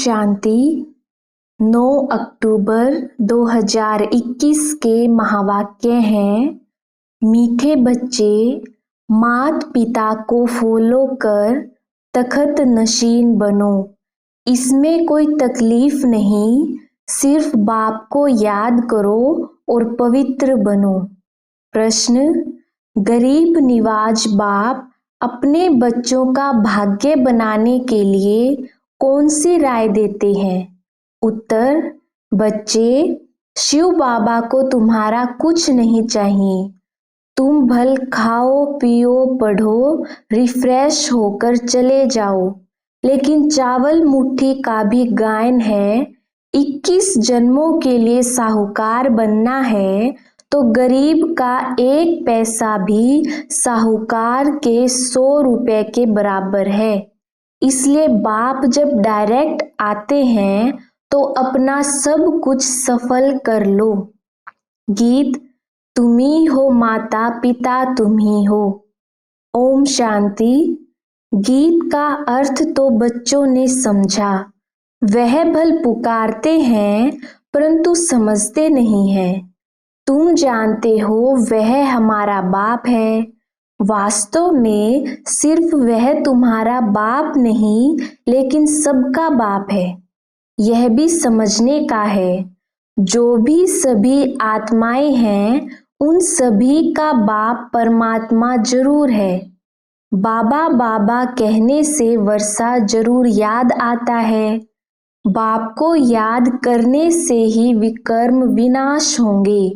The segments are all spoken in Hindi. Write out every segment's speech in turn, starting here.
शांति। 9 अक्टूबर 2021 के महावाक्य हैं, मीठे बच्चे मात पिता को फॉलो कर तख्त नशीन बनो। इसमें कोई तकलीफ नहीं, सिर्फ बाप को याद करो और पवित्र बनो। प्रश्न, गरीब निवाज बाप अपने बच्चों का भाग्य बनाने के लिए कौन सी राय देते हैं? उत्तर, बच्चे, शिव बाबा को तुम्हारा कुछ नहीं चाहिए। तुम भल खाओ पियो पढ़ो, रिफ्रेश होकर चले जाओ, लेकिन चावल मुट्ठी का भी गायन है। 21 जन्मों के लिए साहूकार बनना है तो गरीब का 1 पैसा भी साहूकार के 100 रुपए के बराबर है। इसलिए बाप जब डायरेक्ट आते हैं तो अपना सब कुछ सफल कर लो। गीत, तुम्ही हो माता पिता तुम्ही हो। ओम शांति। गीत का अर्थ तो बच्चों ने समझा। वह भल पुकारते हैं परंतु समझते नहीं हैं। तुम जानते हो वह हमारा बाप है। वास्तव में सिर्फ वह तुम्हारा बाप नहीं, लेकिन सबका बाप है। यह भी समझने का है, जो भी सभी आत्माएं हैं उन सभी का बाप परमात्मा जरूर है। बाबा बाबा कहने से वर्षा जरूर याद आता है। बाप को याद करने से ही विकर्म विनाश होंगे।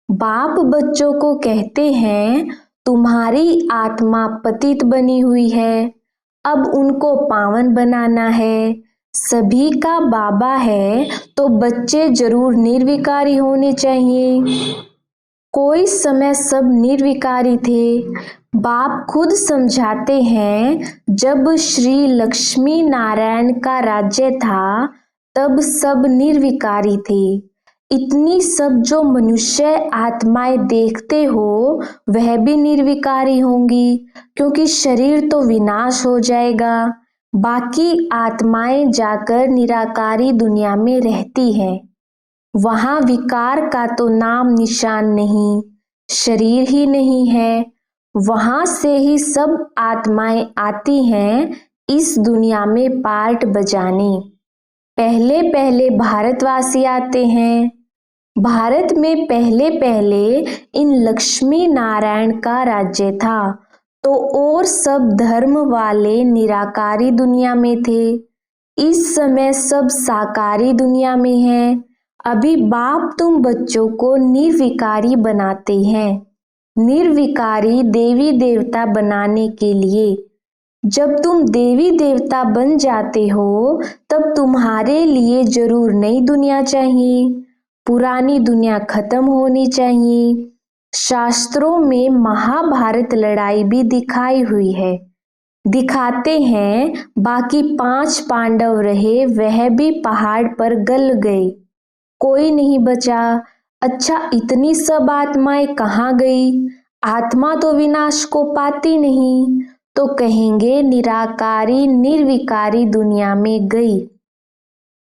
बाप बच्चों को कहते हैं, तुम्हारी आत्मा पतित बनी हुई है, अब उनको पावन बनाना है। सभी का बाबा है तो बच्चे जरूर निर्विकारी होने चाहिए। कोई समय सब निर्विकारी थे। बाप खुद समझाते हैं, जब श्री लक्ष्मी नारायण का राज्य था तब सब निर्विकारी थे। इतनी सब जो मनुष्य आत्माएं देखते हो वह भी निर्विकारी होंगी, क्योंकि शरीर तो विनाश हो जाएगा। बाकी आत्माएं जाकर निराकारी दुनिया में रहती हैं। वहां विकार का तो नाम निशान नहीं, शरीर ही नहीं है। वहां से ही सब आत्माएं आती हैं इस दुनिया में पार्ट बजाने। पहले पहले भारतवासी आते हैं। भारत में पहले पहले इन लक्ष्मी नारायण का राज्य था, तो और सब धर्म वाले निराकारी दुनिया में थे। इस समय सब साकारी दुनिया में हैं। अभी बाप तुम बच्चों को निर्विकारी बनाते हैं, निर्विकारी देवी देवता बनाने के लिए। जब तुम देवी देवता बन जाते हो तब तुम्हारे लिए जरूर नई दुनिया चाहिए। पुरानी दुनिया खत्म होनी चाहिए। शास्त्रों में महाभारत लड़ाई भी दिखाई हुई है। दिखाते हैं, बाकी 5 पांडव रहे, वह भी पहाड़ पर गल गए, कोई नहीं बचा। अच्छा, इतनी सब आत्माएं कहाँ गई? आत्मा तो विनाश को पाती नहीं, तो कहेंगे निराकारी निर्विकारी दुनिया में गई।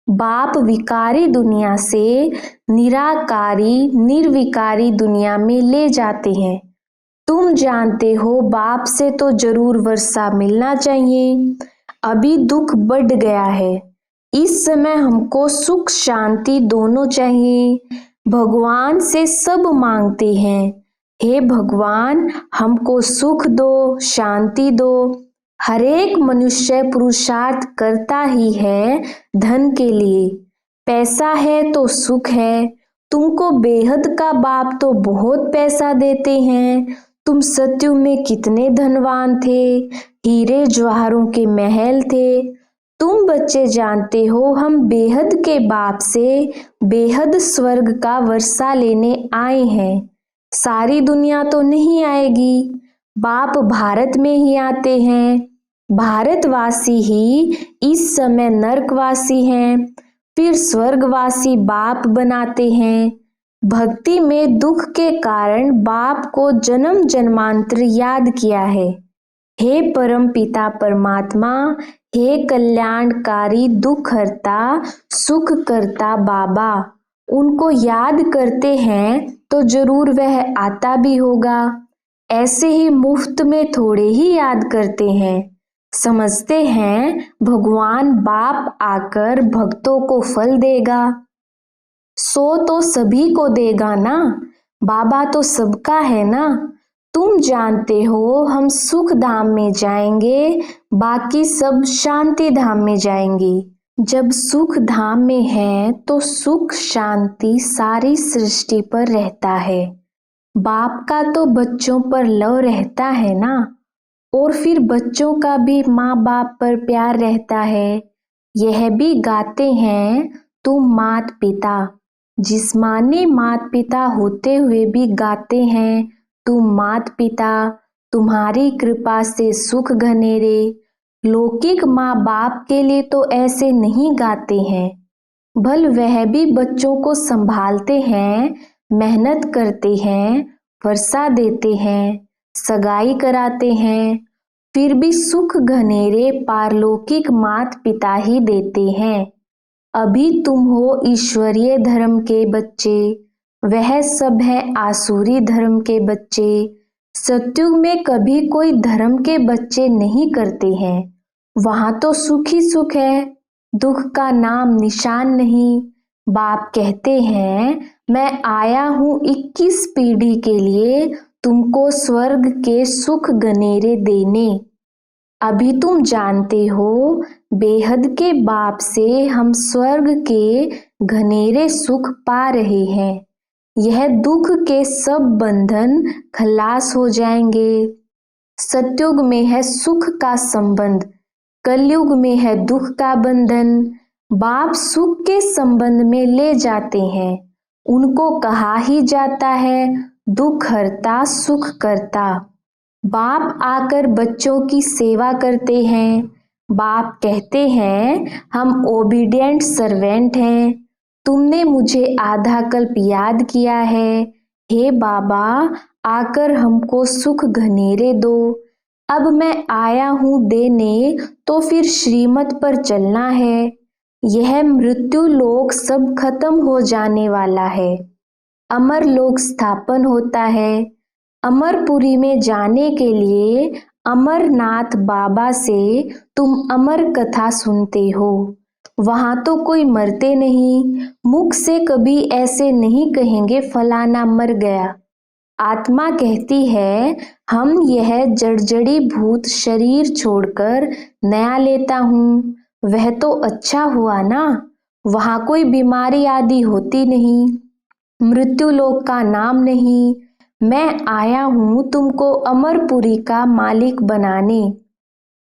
बाप विकारी दुनिया से निराकारी निर्विकारी दुनिया में ले जाते हैं। तुम जानते हो बाप से तो जरूर वर्षा मिलना चाहिए। अभी दुख बढ़ गया है। इस समय हमको सुख शांति दोनों चाहिए। भगवान से सब मांगते हैं, हे भगवान हमको सुख दो, शांति दो। हर एक मनुष्य पुरुषार्थ करता ही है धन के लिए। पैसा है तो सुख है। तुमको बेहद का बाप तो बहुत पैसा देते हैं। तुम सत्युग में कितने धनवान थे, हीरे जवाहरों के महल थे। तुम बच्चे जानते हो हम बेहद के बाप से बेहद स्वर्ग का वर्षा लेने आए हैं। सारी दुनिया तो नहीं आएगी। बाप भारत में ही आते हैं। भारतवासी ही इस समय नरकवासी हैं, फिर स्वर्गवासी बाप बनाते हैं। भक्ति में दुख के कारण बाप को जन्म जन्मांतर याद किया है। हे परम पिता परमात्मा, हे कल्याणकारी दुख हरता सुख करता बाबा, उनको याद करते हैं तो जरूर वह आता भी होगा। ऐसे ही मुफ्त में थोड़े ही याद करते हैं, समझते हैं भगवान बाप आकर भक्तों को फल देगा। सो तो सभी को देगा ना, बाबा तो सबका है ना। तुम जानते हो हम सुख धाम में जाएंगे, बाकी सब शांति धाम में जाएंगे। जब सुख धाम में है तो सुख शांति सारी सृष्टि पर रहता है। बाप का तो बच्चों पर लव रहता है ना, और फिर बच्चों का भी माँ बाप पर प्यार रहता है। यह भी गाते हैं तुम मात पिता, जिस्मानी मात पिता होते हुए भी गाते हैं तुम मात पिता, तुम्हारी कृपा से सुख घनेरे। लौकिक माँ बाप के लिए तो ऐसे नहीं गाते हैं, भल वह भी बच्चों को संभालते हैं, मेहनत करते हैं, वर्षा देते हैं, सगाई कराते हैं, फिर भी सुख घनेरे पारलौकिक मात पिता ही देते हैं। अभी तुम हो ईश्वरीय धर्म के बच्चे, वह सब है आसुरी धर्म के बच्चे। सत्युग में कभी कोई धर्म के बच्चे नहीं करते हैं, वहां तो सुख ही सुख है, दुख का नाम निशान नहीं। बाप कहते हैं मैं आया हूँ 21 पीढ़ी के लिए तुमको स्वर्ग के सुख घनेरे देने। अभी तुम जानते हो बेहद के बाप से हम स्वर्ग के घनेरे सुख पा रहे हैं। यह दुख के सब बंधन खलास हो जाएंगे। सतयुग में है सुख का संबंध, कलयुग में है दुख का बंधन। बाप सुख के संबंध में ले जाते हैं, उनको कहा ही जाता है दुख हरता सुख करता। बाप आकर बच्चों की सेवा करते हैं। बाप कहते हैं हम ओबीडिएंट सर्वेंट हैं, तुमने मुझे आधा कल्प याद किया है, हे बाबा आकर हमको सुख घनेरे दो। अब मैं आया हूँ देने, तो फिर श्रीमत पर चलना है। यह मृत्यु लोक सब खत्म हो जाने वाला है, अमर लोक स्थापन होता है। अमरपुरी में जाने के लिए अमरनाथ बाबा से तुम अमर कथा सुनते हो। वहां तो कोई मरते नहीं, मुख से कभी ऐसे नहीं कहेंगे फलाना मर गया। आत्मा कहती है हम यह जड़जड़ी भूत शरीर छोड़कर नया लेता हूँ, वह तो अच्छा हुआ ना, वहां कोई बीमारी आदि होती नहीं, मृत्यु लोक का नाम नहीं। मैं आया हूँ तुमको अमरपुरी का मालिक बनाने।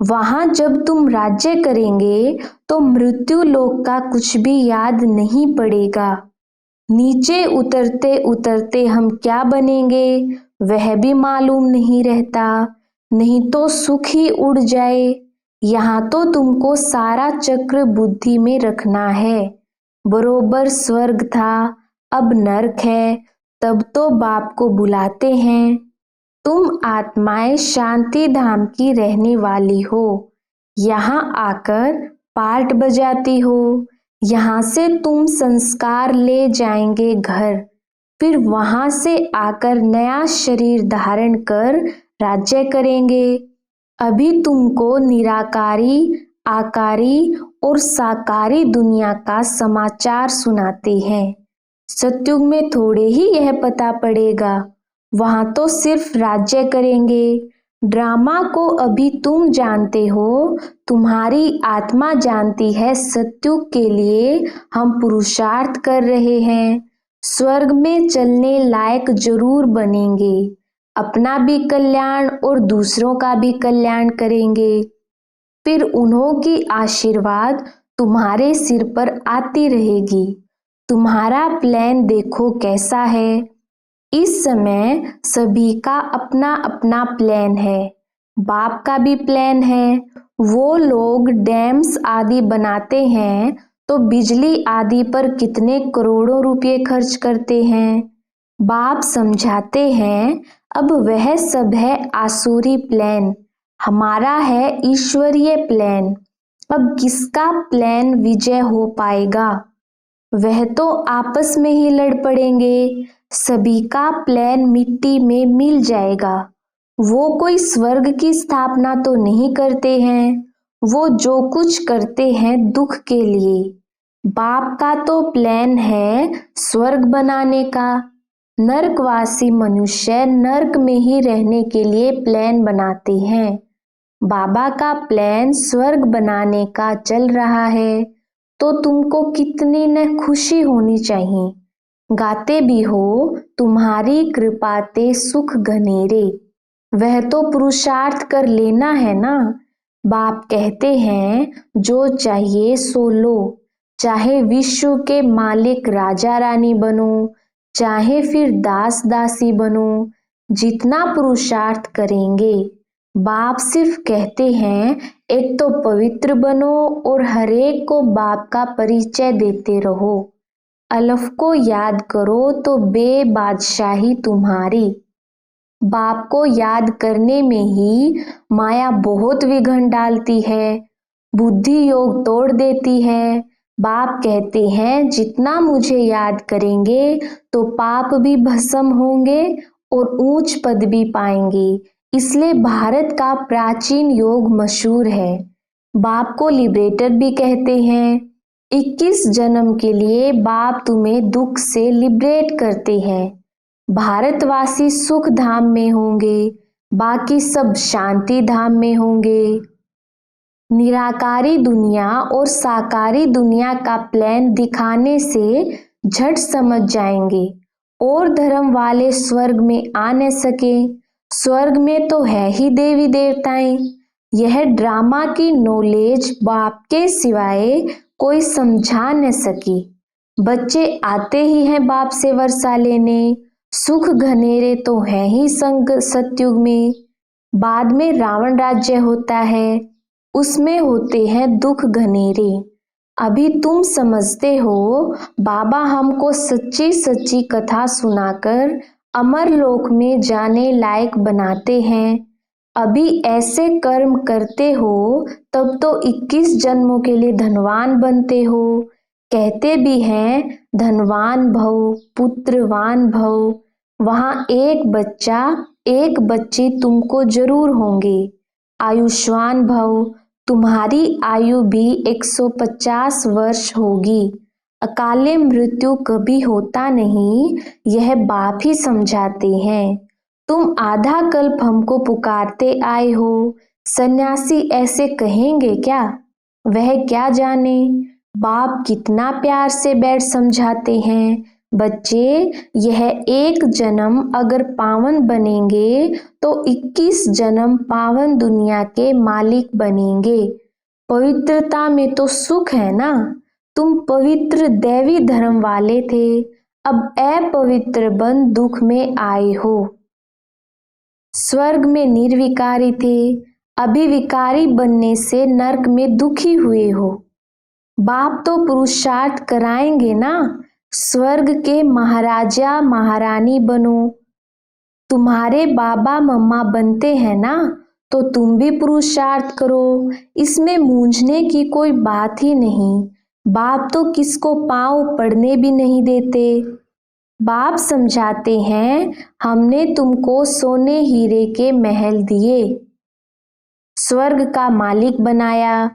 वहां जब तुम राज्य करेंगे तो मृत्यु लोक का कुछ भी याद नहीं पड़ेगा। नीचे उतरते उतरते हम क्या बनेंगे वह भी मालूम नहीं रहता, नहीं तो सुख ही उड़ जाए। यहाँ तो तुमको सारा चक्र बुद्धि में रखना है। बरोबर स्वर्ग था, अब नरक है, तब तो बाप को बुलाते हैं। तुम आत्माएं शांति धाम की रहने वाली हो, यहाँ आकर पार्ट बजाती हो। यहाँ से तुम संस्कार ले जाएंगे घर, फिर वहां से आकर नया शरीर धारण कर राज्य करेंगे। अभी तुमको निराकारी, आकारी और साकारी दुनिया का समाचार सुनाते हैं। सतयुग में थोड़े ही यह पता पड़ेगा, वहां तो सिर्फ राज्य करेंगे। ड्रामा को अभी तुम जानते हो, तुम्हारी आत्मा जानती है सतयुग के लिए हम पुरुषार्थ कर रहे हैं। स्वर्ग में चलने लायक जरूर बनेंगे, अपना भी कल्याण और दूसरों का भी कल्याण करेंगे। फिर उन्हों की आशीर्वाद तुम्हारे सिर पर आती रहेगी। तुम्हारा प्लान देखो कैसा है। इस समय सभी का अपना अपना प्लान है। बाप का भी प्लान है। वो लोग डैम्स आदि बनाते हैं तो बिजली आदि पर कितने करोड़ों रुपए खर्च करते हैं। बाप समझाते हैं अब वह सब है आसुरी प्लान, हमारा है ईश्वरीय प्लान। अब किसका प्लान विजय हो पाएगा? वह तो आपस में ही लड़ पड़ेंगे, सभी का प्लान मिट्टी में मिल जाएगा। वो कोई स्वर्ग की स्थापना तो नहीं करते हैं, वो जो कुछ करते हैं दुख के लिए। बाप का तो प्लान है स्वर्ग बनाने का। नरकवासी मनुष्य नरक में ही रहने के लिए प्लान बनाते हैं। बाबा का प्लान स्वर्ग बनाने का चल रहा है, तो तुमको कितनी न खुशी होनी चाहिए। गाते भी हो, तुम्हारी कृपा ते सुख घनेरे। वह तो पुरुषार्थ कर लेना है ना। बाप कहते हैं जो चाहिए सो लो, चाहे विश्व के मालिक राजा रानी बनो, चाहे फिर दास दासी बनो, जितना पुरुषार्थ करेंगे। बाप सिर्फ कहते हैं एक तो पवित्र बनो और हरेक को बाप का परिचय देते रहो। अलफ को याद करो तो बादशाही तुम्हारी। बाप को याद करने में ही माया बहुत विघन डालती है, बुद्धि योग तोड़ देती है। बाप कहते हैं जितना मुझे याद करेंगे तो पाप भी भस्म होंगे और ऊंच पद भी पाएंगे। इसलिए भारत का प्राचीन योग मशहूर है। बाप को लिबरेटर भी कहते हैं। 21 जन्म के लिए बाप तुम्हें दुख से लिबरेट करते हैं। भारतवासी सुख धाम में होंगे, बाकी सब शांति धाम में होंगे। निराकारी दुनिया और साकारी दुनिया का प्लान दिखाने से झट समझ जाएंगे और धर्म वाले स्वर्ग में आ न सके। स्वर्ग में तो है ही देवी देवताएं। यह ड्रामा की नॉलेज बाप के सिवाय कोई समझा न सकी। बच्चे आते ही हैं बाप से वर्षा लेने, सुख घनेरे तो हैं ही संग सतयुग में। बाद में रावण राज्य होता है, उसमें होते हैं दुख घनेरे। अभी तुम समझते हो बाबा हमको सच्ची सच्ची कथा सुनाकर अमर लोक में जाने लायक बनाते हैं। अभी ऐसे कर्म करते हो तब तो 21 जन्मों के लिए धनवान बनते हो। कहते भी हैं धनवान भव पुत्रवान भव। वहां एक बच्चा एक बच्ची तुमको जरूर होंगे। आयुष्मान भव, तुम्हारी आयु भी 150 वर्ष होगी। अकाले मृत्यु कभी होता नहीं, यह बाप ही समझाते हैं। तुम आधा कल्प हमको पुकारते आए हो, सन्यासी ऐसे कहेंगे क्या? वह क्या जाने। बाप कितना प्यार से बैठ समझाते हैं। बच्चे, यह एक जन्म अगर पावन बनेंगे तो 21 जन्म पावन दुनिया के मालिक बनेंगे। पवित्रता में तो सुख है ना। तुम पवित्र दैवी धर्म वाले थे, अब अपवित्र बन दुख में आए हो। स्वर्ग में निर्विकारी थे, अभी विकारी बनने से नरक में दुखी हुए हो। बाप तो पुरुषार्थ कराएंगे ना, स्वर्ग के महाराजा महारानी बनो। तुम्हारे बाबा मम्मा बनते हैं ना, तो तुम भी पुरुषार्थ करो। इसमें मूंझने की कोई बात ही नहीं। बाप तो किसको पांव पड़ने भी नहीं देते। बाप समझाते हैं हमने तुमको सोने हीरे के महल दिए, स्वर्ग का मालिक बनाया,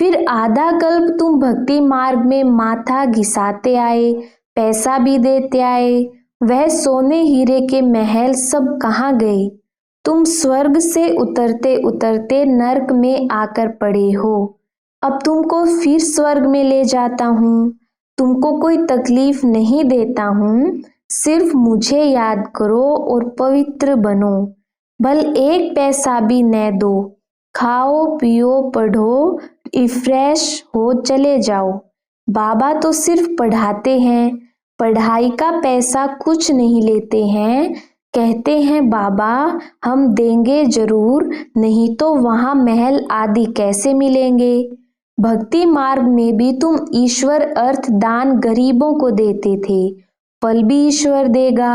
फिर आधा कल्प तुम भक्ति मार्ग में माथा घिसाते आए, पैसा भी देते आए। वह सोने हीरे के महल सब कहाँ गए? तुम स्वर्ग से उतरते उतरते नरक में आकर पड़े हो। अब तुमको फिर स्वर्ग में ले जाता हूँ। तुमको कोई तकलीफ नहीं देता हूँ, सिर्फ मुझे याद करो और पवित्र बनो। भल एक पैसा भी न दो, खाओ पियो पढ़ो, रिफ्रेश हो चले जाओ। बाबा तो सिर्फ पढ़ाते हैं, पढ़ाई का पैसा कुछ नहीं लेते हैं। कहते हैं बाबा हम देंगे जरूर, नहीं तो वहां महल आदि कैसे मिलेंगे। भक्ति मार्ग में भी तुम ईश्वर अर्थ दान गरीबों को देते थे, फल भी ईश्वर देगा।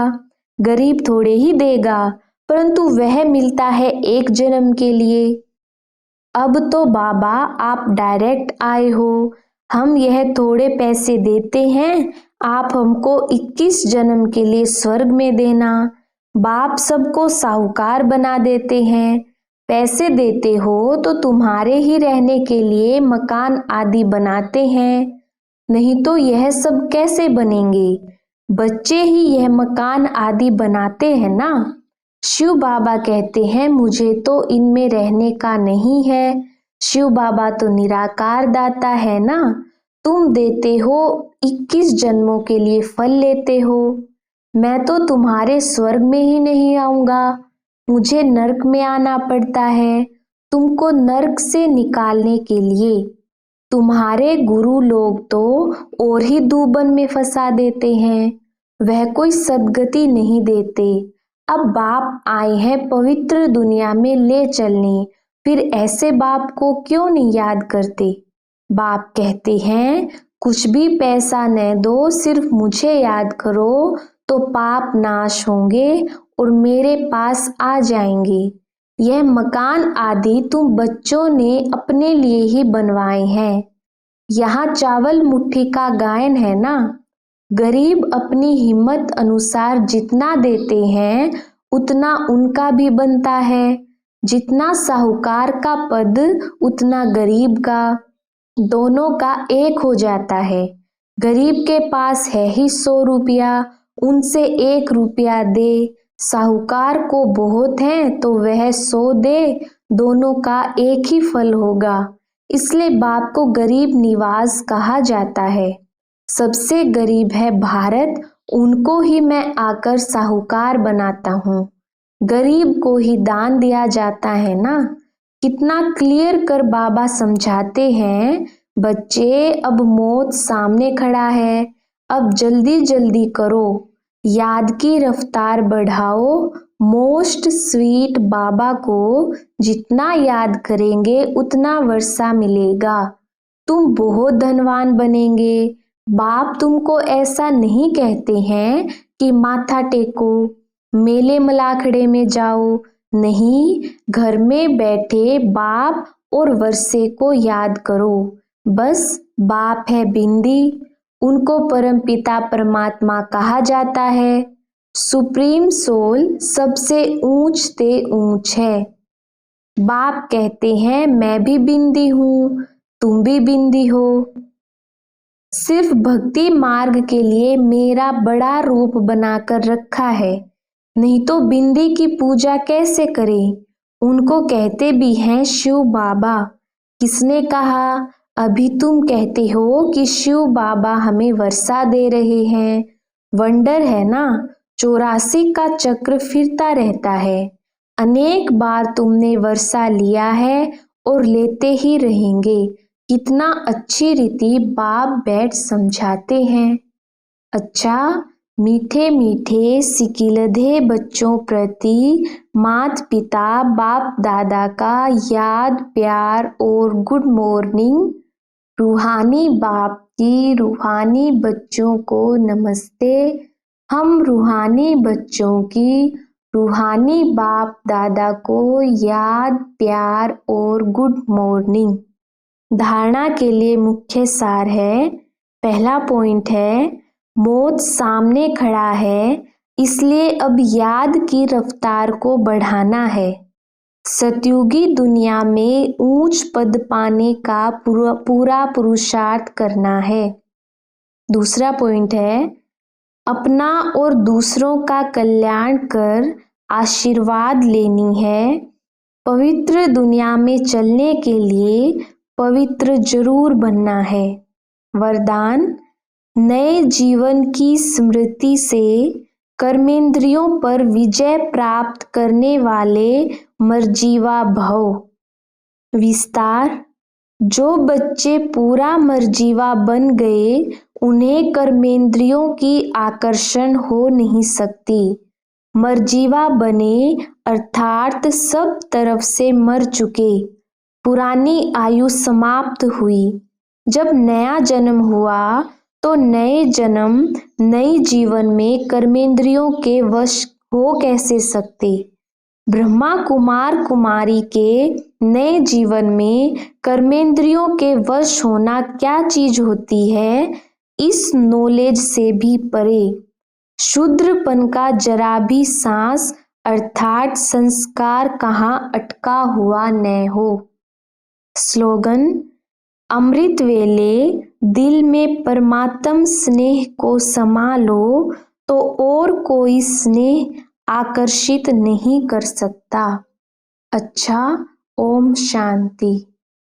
गरीब थोड़े ही देगा, परंतु वह मिलता है एक जन्म के लिए। अब तो बाबा आप डायरेक्ट आए हो, हम यह थोड़े पैसे देते हैं, आप हमको 21 जन्म के लिए स्वर्ग में देना। बाप सबको साहूकार बना देते हैं, पैसे देते हो तो तुम्हारे ही रहने के लिए मकान आदि बनाते हैं, नहीं तो यह सब कैसे बनेंगे? बच्चे ही यह मकान आदि बनाते हैं ना। शिव बाबा कहते हैं मुझे तो इनमें रहने का नहीं है। शिव बाबा तो निराकार दाता है ना, तुम देते हो 21 जन्मों के लिए फल लेते हो। मैं तो तुम्हारे स्वर्ग में ही नहीं आऊंगा, मुझे नरक में आना पड़ता है तुमको नरक से निकालने के लिए। तुम्हारे गुरु लोग तो और ही दूबन में फंसा देते हैं, वह कोई सद्गति नहीं देते। अब बाप आए हैं पवित्र दुनिया में ले चलने, फिर ऐसे बाप को क्यों नहीं याद करते? बाप कहते हैं कुछ भी पैसा न दो, सिर्फ मुझे याद करो तो पाप नाश होंगे और मेरे पास आ जाएंगे। यह मकान आदि तुम बच्चों ने अपने लिए ही बनवाए हैं। यहाँ चावल मुट्ठी का गायन है ना, गरीब अपनी हिम्मत अनुसार जितना देते हैं उतना उनका भी बनता है। जितना साहूकार का पद उतना गरीब का, दोनों का एक हो जाता है। गरीब के पास है ही 100 रुपया, उनसे 1 रुपया दे। साहूकार को बहुत है तो वह 100 दे, दोनों का एक ही फल होगा। इसलिए बाप को गरीब निवाज कहा जाता है। सबसे गरीब है भारत, उनको ही मैं आकर साहूकार बनाता हूँ। गरीब को ही दान दिया जाता है ना। कितना क्लियर कर बाबा समझाते हैं, बच्चे अब मौत सामने खड़ा है, अब जल्दी जल्दी करो, याद की रफ्तार बढ़ाओ। मोस्ट स्वीट बाबा को जितना याद करेंगे उतना वर्षा मिलेगा, तुम बहुत धनवान बनेंगे। बाप तुमको ऐसा नहीं कहते हैं कि माथा टेको, मेले मलाखड़े में जाओ, नहीं, घर में बैठे बाप और वर्षे को याद करो। बस बाप है बिंदी, उनको परमपिता परमात्मा कहा जाता है। सुप्रीम सोल सबसे ऊंच ते ऊंच है। बाप कहते हैं मैं भी बिंदी हूँ, तुम भी बिंदी हो। सिर्फ भक्ति मार्ग के लिए मेरा बड़ा रूप बनाकर रखा है, नहीं तो बिंदी की पूजा कैसे करें? उनको कहते भी हैं शिव बाबा। किसने कहा? अभी तुम कहते हो कि शिव बाबा हमें वर्षा दे रहे हैं। वंडर है ना, 84 का चक्र फिरता रहता है। अनेक बार तुमने वर्षा लिया है और लेते ही रहेंगे। कितना अच्छी रीति बाप बैठ समझाते हैं। अच्छा, मीठे मीठे सिकिलधे बच्चों प्रति माता पिता बाप दादा का याद प्यार और गुड मॉर्निंग। रूहानी बाप की रूहानी बच्चों को नमस्ते। हम रूहानी बच्चों की रूहानी बाप दादा को याद प्यार और गुड मॉर्निंग। धारणा के लिए मुख्य सार है। पहला पॉइंट है, मौत सामने खड़ा है, इसलिए अब याद की रफ्तार को बढ़ाना है। सतयुगी दुनिया में ऊंच पद पाने का पूरा पुरुषार्थ करना है। दूसरा पॉइंट है, अपना और दूसरों का कल्याण कर आशीर्वाद लेनी है। पवित्र दुनिया में चलने के लिए पवित्र जरूर बनना है। वरदान, नए जीवन की स्मृति से कर्मेंद्रियों पर विजय प्राप्त करने वाले मर्जीवा भव। विस्तार, जो बच्चे पूरा मर्जीवा बन गए उन्हें कर्मेंद्रियों की आकर्षण हो नहीं सकती। मर्जीवा बने अर्थात सब तरफ से मर चुके, पुरानी आयु समाप्त हुई। जब नया जन्म हुआ तो नए जन्म नई जीवन में कर्मेंद्रियों के वश हो कैसे सकते? ब्रह्मा कुमार कुमारी के नए जीवन में कर्मेंद्रियों के वश होना क्या चीज होती है, इस नॉलेज से भी परे। शूद्रपन का जरा भी सांस अर्थात संस्कार कहाँ अटका हुआ न हो। स्लोगन: अमृत वेले दिल में परमात्म स्नेह को समा लो तो और कोई स्नेह आकर्षित नहीं कर सकता। अच्छा, ओम शांति।